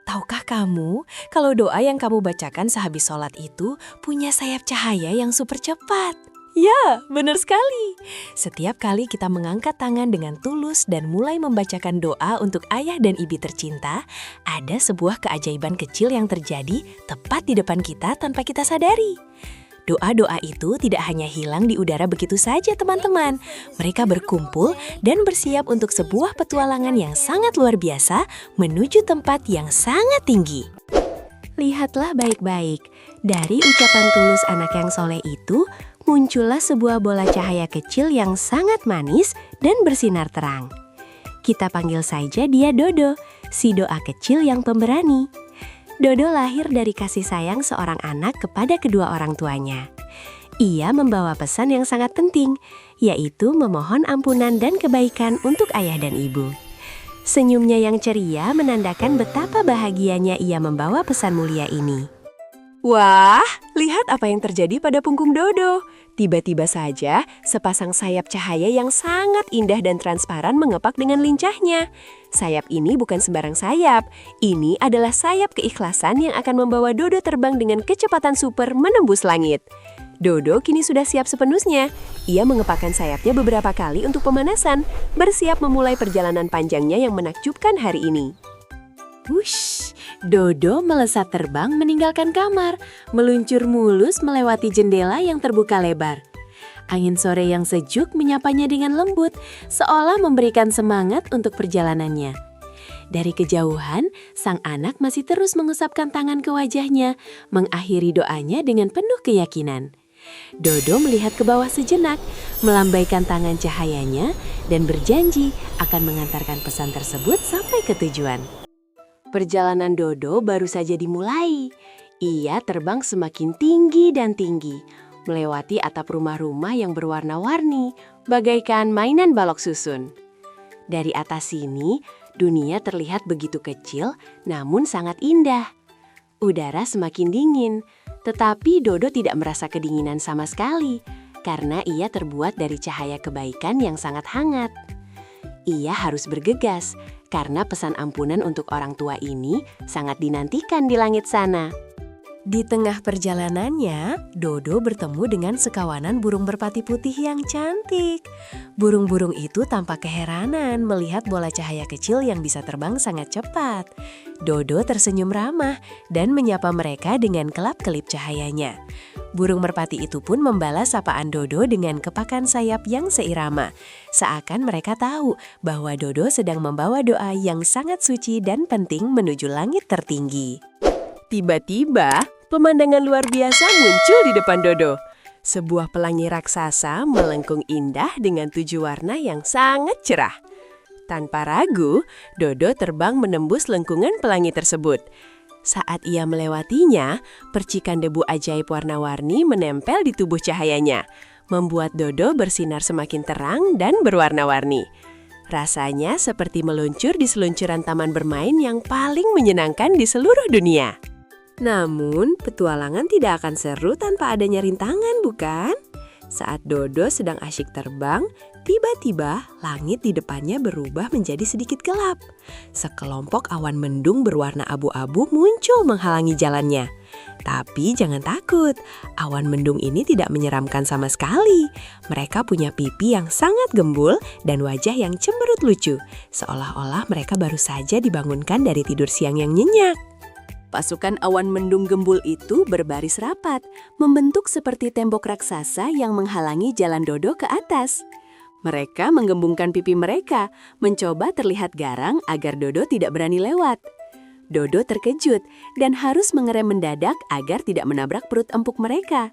Tahukah kamu, kalau doa yang kamu bacakan sehabis sholat itu punya sayap cahaya yang super cepat? Ya, benar sekali. Setiap kali kita mengangkat tangan dengan tulus dan mulai membacakan doa untuk ayah dan ibu tercinta, ada sebuah keajaiban kecil yang terjadi tepat di depan kita tanpa kita sadari. Doa-doa itu tidak hanya hilang di udara begitu saja, teman-teman. Mereka berkumpul dan bersiap untuk sebuah petualangan yang sangat luar biasa menuju tempat yang sangat tinggi. Lihatlah baik-baik, dari ucapan tulus anak yang soleh itu, muncullah sebuah bola cahaya kecil yang sangat manis dan bersinar terang. Kita panggil saja dia Dodo, si doa kecil yang pemberani. Dodo lahir dari kasih sayang seorang anak kepada kedua orang tuanya. Ia membawa pesan yang sangat penting, yaitu memohon ampunan dan kebaikan untuk ayah dan ibu. Senyumnya yang ceria menandakan betapa bahagianya ia membawa pesan mulia ini. Wah, lihat apa yang terjadi pada punggung Dodo. Tiba-tiba saja, sepasang sayap cahaya yang sangat indah dan transparan mengepak dengan lincahnya. Sayap ini bukan sembarang sayap. Ini adalah sayap keikhlasan yang akan membawa Dodo terbang dengan kecepatan super menembus langit. Dodo kini sudah siap sepenuhnya. Ia mengepakkan sayapnya beberapa kali untuk pemanasan, bersiap memulai perjalanan panjangnya yang menakjubkan hari ini. Wush, Dodo melesat terbang meninggalkan kamar, meluncur mulus melewati jendela yang terbuka lebar. Angin sore yang sejuk menyapanya dengan lembut, seolah memberikan semangat untuk perjalanannya. Dari kejauhan, sang anak masih terus mengusapkan tangan ke wajahnya, mengakhiri doanya dengan penuh keyakinan. Dodo melihat ke bawah sejenak, melambaikan tangan cahayanya, dan berjanji akan mengantarkan pesan tersebut sampai ke tujuan. Perjalanan Dodo baru saja dimulai. Ia terbang semakin tinggi dan tinggi, melewati atap rumah-rumah yang berwarna-warni, bagaikan mainan balok susun. Dari atas sini, dunia terlihat begitu kecil, namun sangat indah. Udara semakin dingin, tetapi Dodo tidak merasa kedinginan sama sekali, karena ia terbuat dari cahaya kebaikan yang sangat hangat. Ia harus bergegas, karena pesan ampunan untuk orang tua ini sangat dinantikan di langit sana. Di tengah perjalanannya, Dodo bertemu dengan sekawanan burung merpati putih yang cantik. Burung-burung itu tampak keheranan melihat bola cahaya kecil yang bisa terbang sangat cepat. Dodo tersenyum ramah dan menyapa mereka dengan kelap-kelip cahayanya. Burung merpati itu pun membalas sapaan Dodo dengan kepakan sayap yang seirama. Seakan mereka tahu bahwa Dodo sedang membawa doa yang sangat suci dan penting menuju langit tertinggi. Tiba-tiba, pemandangan luar biasa muncul di depan Dodo. Sebuah pelangi raksasa melengkung indah dengan 7 warna yang sangat cerah. Tanpa ragu, Dodo terbang menembus lengkungan pelangi tersebut. Saat ia melewatinya, percikan debu ajaib warna-warni menempel di tubuh cahayanya, membuat Dodo bersinar semakin terang dan berwarna-warni. Rasanya seperti meluncur di seluncuran taman bermain yang paling menyenangkan di seluruh dunia. Namun, petualangan tidak akan seru tanpa adanya rintangan, bukan? Saat Dodo sedang asyik terbang, tiba-tiba langit di depannya berubah menjadi sedikit gelap. Sekelompok awan mendung berwarna abu-abu muncul menghalangi jalannya. Tapi jangan takut, awan mendung ini tidak menyeramkan sama sekali. Mereka punya pipi yang sangat gembul dan wajah yang cemberut lucu, seolah-olah mereka baru saja dibangunkan dari tidur siang yang nyenyak. Pasukan awan mendung gembul itu berbaris rapat, membentuk seperti tembok raksasa yang menghalangi jalan Dodo ke atas. Mereka menggembungkan pipi mereka, mencoba terlihat garang agar Dodo tidak berani lewat. Dodo terkejut dan harus mengerem mendadak agar tidak menabrak perut empuk mereka.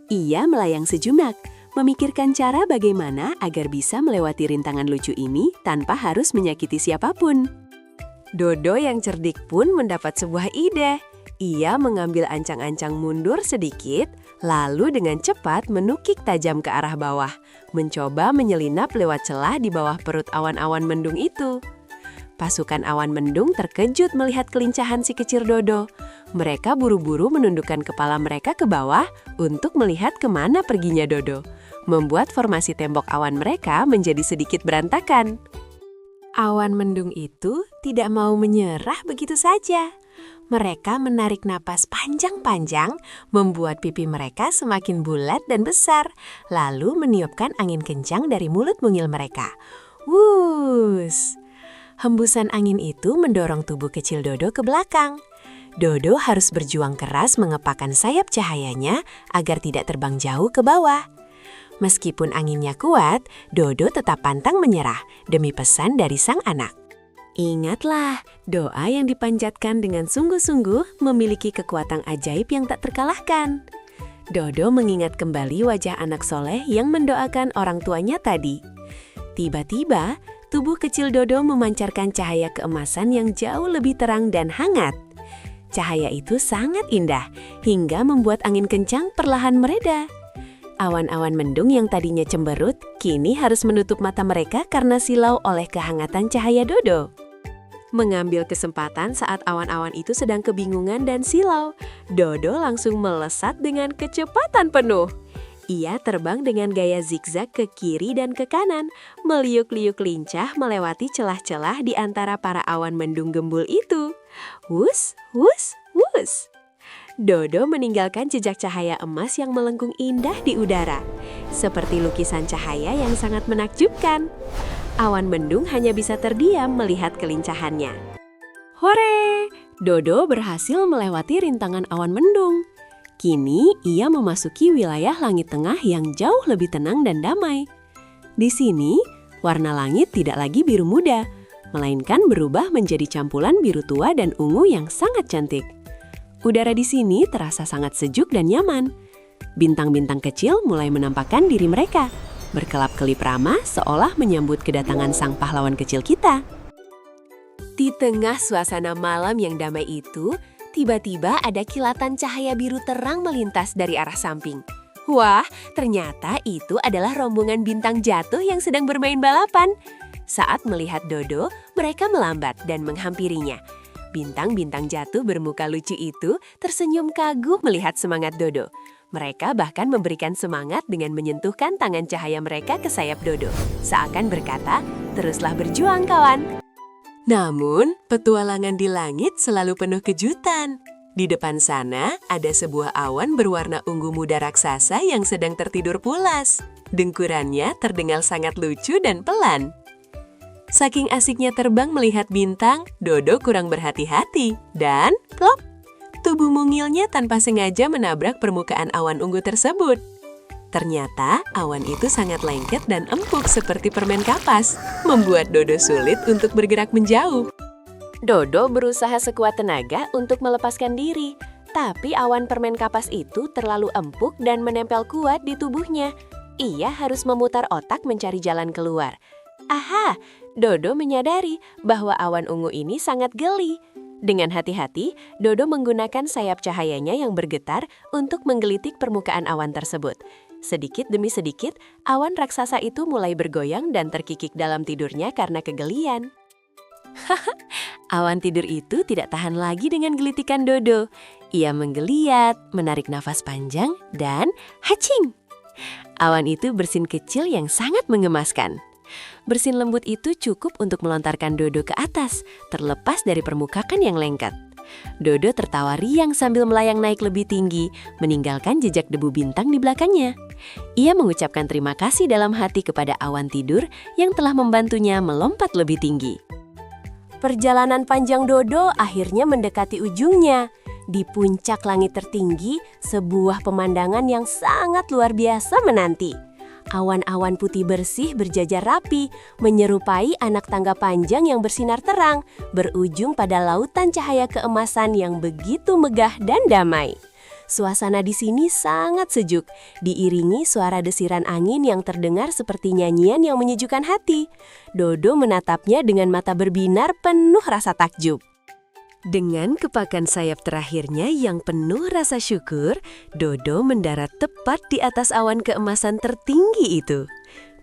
Ia melayang sejenak, memikirkan cara bagaimana agar bisa melewati rintangan lucu ini tanpa harus menyakiti siapapun. Dodo yang cerdik pun mendapat sebuah ide. Ia mengambil ancang-ancang mundur sedikit, lalu dengan cepat menukik tajam ke arah bawah, mencoba menyelinap lewat celah di bawah perut awan-awan mendung itu. Pasukan awan mendung terkejut melihat kelincahan si kecil Dodo. Mereka buru-buru menundukkan kepala mereka ke bawah untuk melihat kemana perginya Dodo, membuat formasi tembok awan mereka menjadi sedikit berantakan. Awan mendung itu tidak mau menyerah begitu saja. Mereka menarik napas panjang-panjang, membuat pipi mereka semakin bulat dan besar, lalu meniupkan angin kencang dari mulut mungil mereka. Wus! Hembusan angin itu mendorong tubuh kecil Dodo ke belakang. Dodo harus berjuang keras mengepakkan sayap cahayanya agar tidak terbang jauh ke bawah. Meskipun anginnya kuat, Dodo tetap pantang menyerah demi pesan dari sang anak. Ingatlah, doa yang dipanjatkan dengan sungguh-sungguh memiliki kekuatan ajaib yang tak terkalahkan. Dodo mengingat kembali wajah anak soleh yang mendoakan orang tuanya tadi. Tiba-tiba, tubuh kecil Dodo memancarkan cahaya keemasan yang jauh lebih terang dan hangat. Cahaya itu sangat indah, hingga membuat angin kencang perlahan mereda. Awan-awan mendung yang tadinya cemberut, kini harus menutup mata mereka karena silau oleh kehangatan cahaya Dodo. Mengambil kesempatan saat awan-awan itu sedang kebingungan dan silau, Dodo langsung melesat dengan kecepatan penuh. Ia terbang dengan gaya zigzag ke kiri dan ke kanan, meliuk-liuk lincah melewati celah-celah di antara para awan mendung gembul itu. Wus, wus, wus! Dodo meninggalkan jejak cahaya emas yang melengkung indah di udara, seperti lukisan cahaya yang sangat menakjubkan. Awan mendung hanya bisa terdiam melihat kelincahannya. Hore! Dodo berhasil melewati rintangan awan mendung. Kini ia memasuki wilayah langit tengah yang jauh lebih tenang dan damai. Di sini, warna langit tidak lagi biru muda, melainkan berubah menjadi campuran biru tua dan ungu yang sangat cantik. Udara di sini terasa sangat sejuk dan nyaman. Bintang-bintang kecil mulai menampakkan diri mereka, berkelap-kelip ramah seolah menyambut kedatangan sang pahlawan kecil kita. Di tengah suasana malam yang damai itu, tiba-tiba ada kilatan cahaya biru terang melintas dari arah samping. Wah, ternyata itu adalah rombongan bintang jatuh yang sedang bermain balapan. Saat melihat Dodo, mereka melambat dan menghampirinya. Bintang-bintang jatuh bermuka lucu itu tersenyum kagum melihat semangat Dodo. Mereka bahkan memberikan semangat dengan menyentuhkan tangan cahaya mereka ke sayap Dodo. Seakan berkata, teruslah berjuang kawan. Namun, petualangan di langit selalu penuh kejutan. Di depan sana, ada sebuah awan berwarna ungu muda raksasa yang sedang tertidur pulas. Dengkurannya terdengar sangat lucu dan pelan. Saking asiknya terbang melihat bintang, Dodo kurang berhati-hati dan plop! Tubuh mungilnya tanpa sengaja menabrak permukaan awan ungu tersebut. Ternyata awan itu sangat lengket dan empuk seperti permen kapas, membuat Dodo sulit untuk bergerak menjauh. Dodo berusaha sekuat tenaga untuk melepaskan diri, tapi awan permen kapas itu terlalu empuk dan menempel kuat di tubuhnya. Ia harus memutar otak mencari jalan keluar. Aha! Dodo menyadari bahwa awan ungu ini sangat geli. Dengan hati-hati, Dodo menggunakan sayap cahayanya yang bergetar untuk menggelitik permukaan awan tersebut. Sedikit demi sedikit, awan raksasa itu mulai bergoyang dan terkikik dalam tidurnya karena kegelian. Awan tidur itu tidak tahan lagi dengan gelitikan Dodo. Ia menggeliat, menarik nafas panjang, dan hacing! Awan itu bersin kecil yang sangat mengemaskan. Bersin lembut itu cukup untuk melontarkan Dodo ke atas, terlepas dari permukaan yang lengket. Dodo tertawa riang sambil melayang naik lebih tinggi, meninggalkan jejak debu bintang di belakangnya. Ia mengucapkan terima kasih dalam hati kepada awan tidur yang telah membantunya melompat lebih tinggi. Perjalanan panjang Dodo akhirnya mendekati ujungnya. Di puncak langit tertinggi, sebuah pemandangan yang sangat luar biasa menanti. Awan-awan putih bersih berjajar rapi, menyerupai anak tangga panjang yang bersinar terang, berujung pada lautan cahaya keemasan yang begitu megah dan damai. Suasana di sini sangat sejuk, diiringi suara desiran angin yang terdengar seperti nyanyian yang menyejukkan hati. Dodo menatapnya dengan mata berbinar penuh rasa takjub. Dengan kepakan sayap terakhirnya yang penuh rasa syukur, Dodo mendarat tepat di atas awan keemasan tertinggi itu.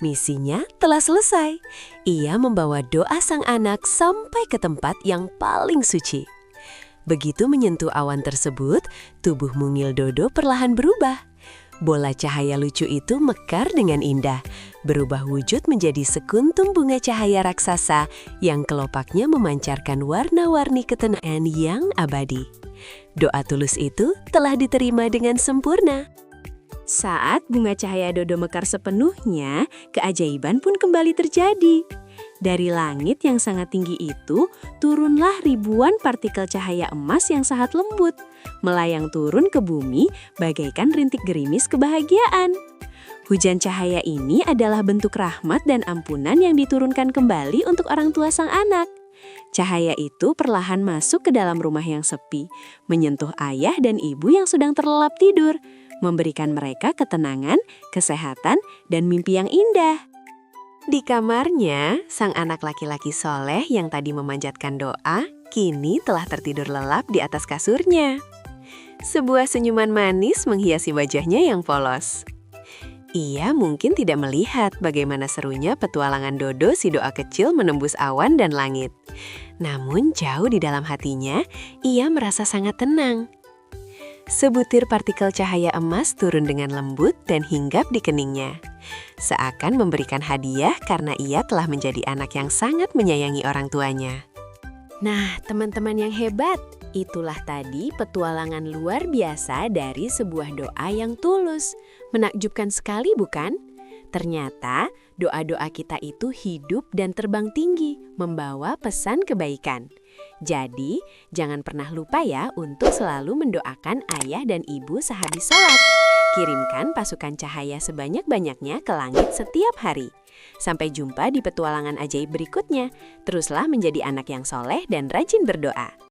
Misinya telah selesai. Ia membawa doa sang anak sampai ke tempat yang paling suci. Begitu menyentuh awan tersebut, tubuh mungil Dodo perlahan berubah. Bola cahaya lucu itu mekar dengan indah, berubah wujud menjadi sekuntum bunga cahaya raksasa yang kelopaknya memancarkan warna-warni ketenangan yang abadi. Doa tulus itu telah diterima dengan sempurna. Saat bunga cahaya dodo mekar sepenuhnya, keajaiban pun kembali terjadi. Dari langit yang sangat tinggi itu, turunlah ribuan partikel cahaya emas yang sangat lembut, melayang turun ke bumi bagaikan rintik gerimis kebahagiaan. Hujan cahaya ini adalah bentuk rahmat dan ampunan yang diturunkan kembali untuk orang tua sang anak. Cahaya itu perlahan masuk ke dalam rumah yang sepi, menyentuh ayah dan ibu yang sedang terlelap tidur, memberikan mereka ketenangan, kesehatan, dan mimpi yang indah. Di kamarnya, sang anak laki-laki soleh yang tadi memanjatkan doa, kini telah tertidur lelap di atas kasurnya. Sebuah senyuman manis menghiasi wajahnya yang polos. Ia mungkin tidak melihat bagaimana serunya petualangan Dodo si doa kecil menembus awan dan langit. Namun jauh di dalam hatinya, ia merasa sangat tenang. Sebutir partikel cahaya emas turun dengan lembut dan hinggap di keningnya. Seakan memberikan hadiah karena ia telah menjadi anak yang sangat menyayangi orang tuanya. Nah, teman-teman yang hebat, itulah tadi petualangan luar biasa dari sebuah doa yang tulus. Menakjubkan sekali bukan? Ternyata doa-doa kita itu hidup dan terbang tinggi, membawa pesan kebaikan. Jadi, jangan pernah lupa ya untuk selalu mendoakan ayah dan ibu sehabis sholat. Kirimkan pasukan cahaya sebanyak-banyaknya ke langit setiap hari. Sampai jumpa di petualangan ajaib berikutnya. Teruslah menjadi anak yang soleh dan rajin berdoa.